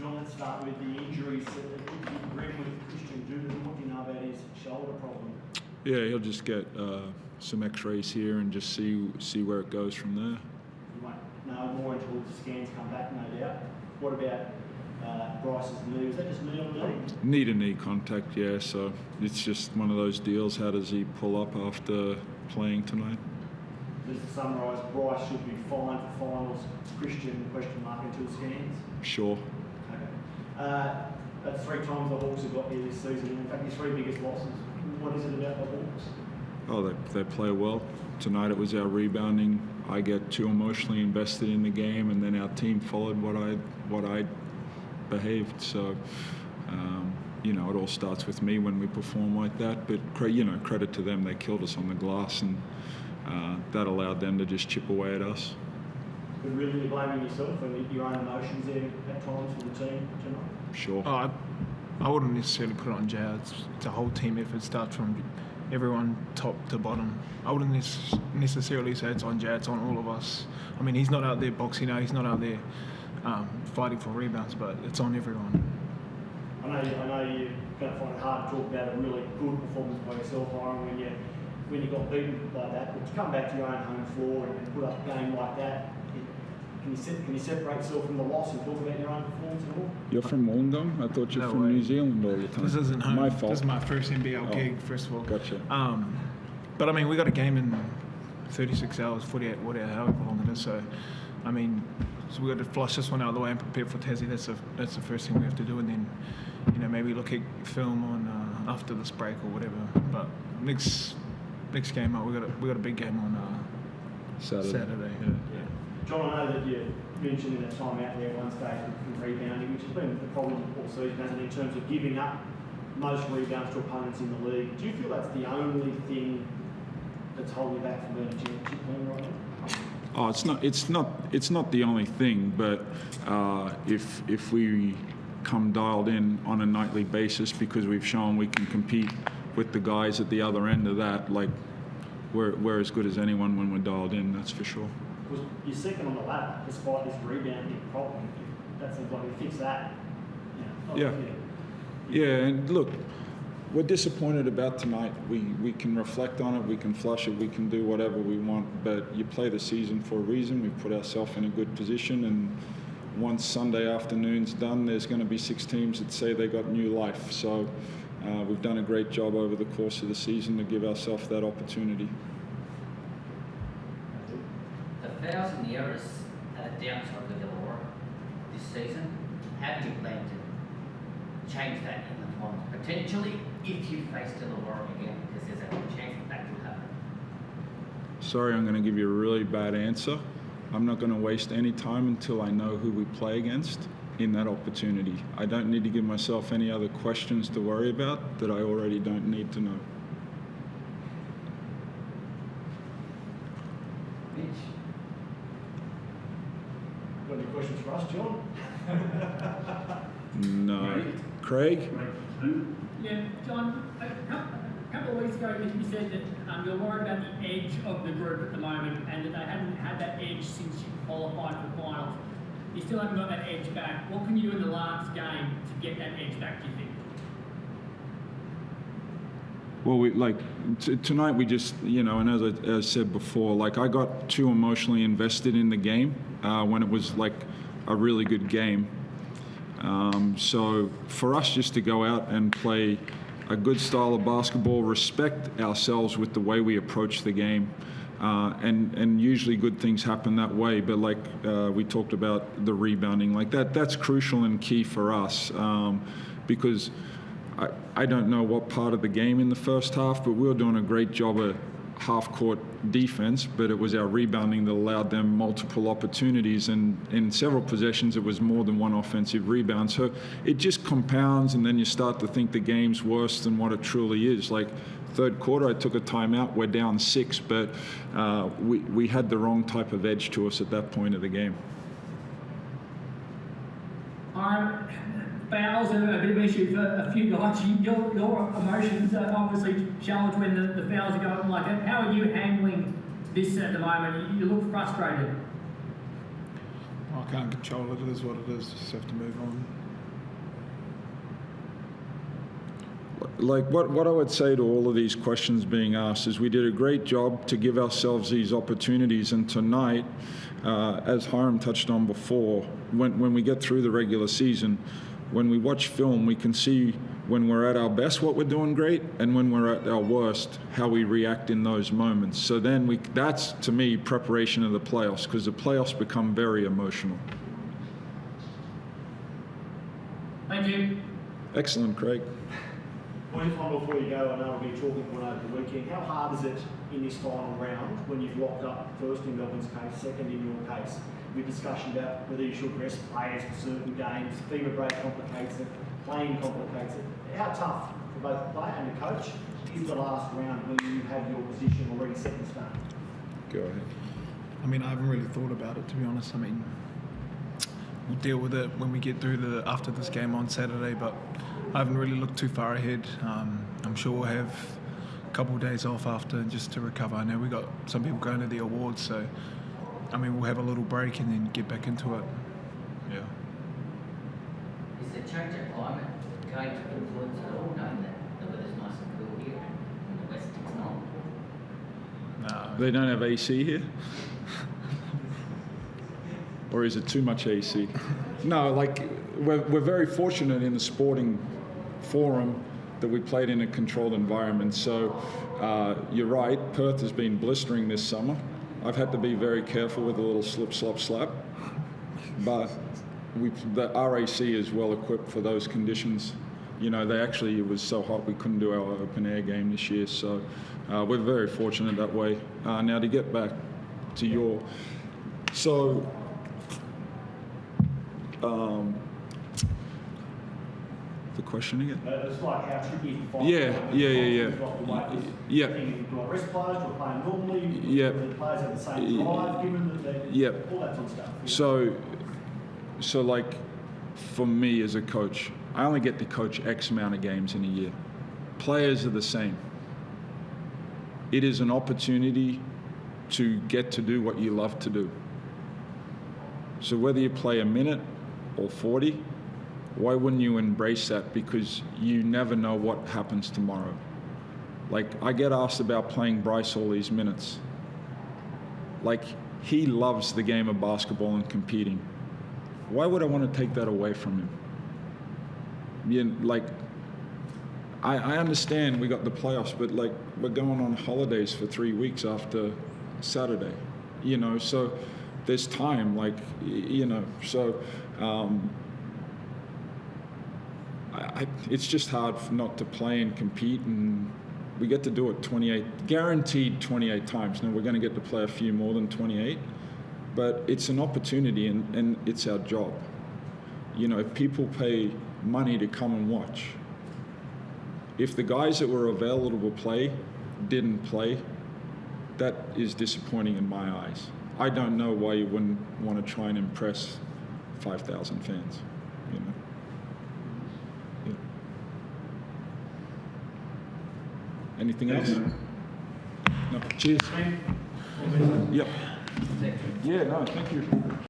John, let's start with the injuries. Grim with Christian Duden. What do you know about his shoulder problem? Yeah, he'll just get some X-rays here and just see where it goes from there. You won't know more until the scans come back, no doubt. What about Bryce's knee? Is that just knee on knee? Knee-to-knee contact, yeah. So it's just one of those deals. How does he pull up after playing tonight? Just to summarise, Bryce should be fine for finals. Christian, question mark until scans? Sure. Okay. That's 3 times the Hawks have got here this season. In fact, your 3 biggest losses. What is it about the Hawks? Oh, they play well. Tonight it was our rebounding. I get too emotionally invested in the game, and then our team followed what I behaved. So, it all starts with me when we perform like that. But credit to them, they killed us on the glass, and that allowed them to just chip away at us. But really, you're blaming yourself and your own emotions there at times for the team tonight? Sure. I wouldn't necessarily put it on Jao. It's a whole team effort. Starts from everyone top to bottom. I wouldn't necessarily say it's on Jao. It's on all of us. I mean, he's not out there boxing out. He's not out there fighting for rebounds, but it's on everyone. I know you're going to find it hard to talk about a really good performance by yourself, Hyrum, when you got beaten like that. But to come back to your own home floor and put up a game like that, can you separate yourself from the loss and talk about your own performance at all? You're from Wollongong? I thought you're from New Zealand all the time. This isn't home. My fault. This is my first NBL gig, first of all. Gotcha. But I mean, we got a game in 36 hours, 48, whatever, however long it is. So, I mean, so we got to flush this one out of the way and prepare for Tassie. That's the first thing we have to do, and then, maybe look at film on after this break or whatever. But next game up, we got a big game on Saturday. Yeah. John, I know that you mentioned in a time out there at one stage with rebounding, which has been the problem all season, hasn't it, in terms of giving up most rebounds to opponents in the league. Do you feel that's the only thing that's holding you back from being a championship team right now? Oh, it's not the only thing, but if we come dialed in on a nightly basis, because we've shown we can compete with the guys at the other end of that, like we're as good as anyone when we're dialed in. That's for sure. You're second on the ladder despite this rebounding problem. That seems like we fix that. Yeah, and look, we're disappointed about tonight. We can reflect on it, we can flush it, we can do whatever we want, but you play the season for a reason. We've put ourselves in a good position, and once Sunday afternoon's done, there's going to be 6 teams that say they got new life. So we've done a great job over the course of the season to give ourselves that opportunity. The fouls and the errors at the downside of Illawarra this season, how do you plan to change that in the finals? Potentially, if you face Illawarra again, because there's a good chance that will happen. Sorry, I'm going to give you a really bad answer. I'm not going to waste any time until I know who we play against in that opportunity. I don't need to give myself any other questions to worry about that I already don't need to know. Got any questions for us, John? No. Craig? Yeah, John, a couple of weeks ago you said that you're worried about the edge of the group at the moment and that they haven't had that edge since you qualified for finals. You still haven't got that edge back. What can you do in the last game to get that edge back, do you think? Well, tonight we just, and as I said before, I got too emotionally invested in the game when it was a really good game. So for us just to go out and play a good style of basketball, respect ourselves with the way we approach the game, and usually good things happen that way. But we talked about the rebounding, that's crucial and key for us, because I don't know what part of the game in the first half, but we were doing a great job of half-court defense, but it was our rebounding that allowed them multiple opportunities, and in several possessions it was more than one offensive rebound. So it just compounds, and then you start to think the game's worse than what it truly is. Third quarter, I took a timeout, we're down 6, but we had the wrong type of edge to us at that point of the game. Fouls are a bit of an issue for a few guys. Your emotions are obviously challenged when the fouls are going like that. How are you handling this at the moment? You look frustrated. I can't control it. It is what it is. Just have to move on. like what I would say to all of these questions being asked is we did a great job to give ourselves these opportunities, and tonight, as Hyrum touched on before, when we get through the regular season, when we watch film, we can see when we're at our best what we're doing great, and when we're at our worst how we react in those moments. So then that's to me preparation of the playoffs, because the playoffs become very emotional. Thank you. Excellent, Craig. Well, just one before you go, I know we'll be talking one over the weekend. How hard is it in this final round when you've locked up first in Melbourne's case, second in your case, with discussion about whether you should rest players for certain games, FEMA break complicates it, playing complicates it. How tough for both the player and the coach is the last round when you have your position already set in stone? Go ahead. I mean, I haven't really thought about it, to be honest. I mean, we'll deal with it when we get through after this game on Saturday, but I haven't really looked too far ahead. I'm sure we'll have a couple of days off after just to recover. I know we got some people going to the awards, so I mean, we'll have a little break and then get back into it. Yeah. Is the change of climate going to influence at all, knowing that the weather's nice and cool here and the west it's not? No. They don't have AC here? Or is it too much AC? No, like we're very fortunate in the sporting forum that we played in a controlled environment. So you're right, Perth has been blistering this summer. I've had to be very careful with a little slip, slop, slap. But the RAC is well equipped for those conditions. You know, it was so hot we couldn't do our open air game this year. So we're very fortunate that way. Now to get back to the question again? It's like how tricky is the final. Yeah. Do I rest players? Do I play them normally? Yeah. Do the players have the same drive given that they all that sort of stuff? So like for me as a coach, I only get to coach X amount of games in a year. Players are the same. It is an opportunity to get to do what you love to do. So whether you play a minute or 40, why wouldn't you embrace that? Because you never know what happens tomorrow. Like, I get asked about playing Bryce all these minutes. Like, he loves the game of basketball and competing. Why would I want to take that away from him? I understand we got the playoffs, but like, we're going on holidays for 3 weeks after Saturday, so there's time, it's just hard not to play and compete, and we get to do it guaranteed 28 times. Now we're going to get to play a few more than 28, but it's an opportunity, and it's our job. If people pay money to come and watch, if the guys that were available to play didn't play, that is disappointing in my eyes. I don't know why you wouldn't want to try and impress 5,000 fans, Yeah. Anything else? No. Cheers. Yep. Yeah, no, thank you.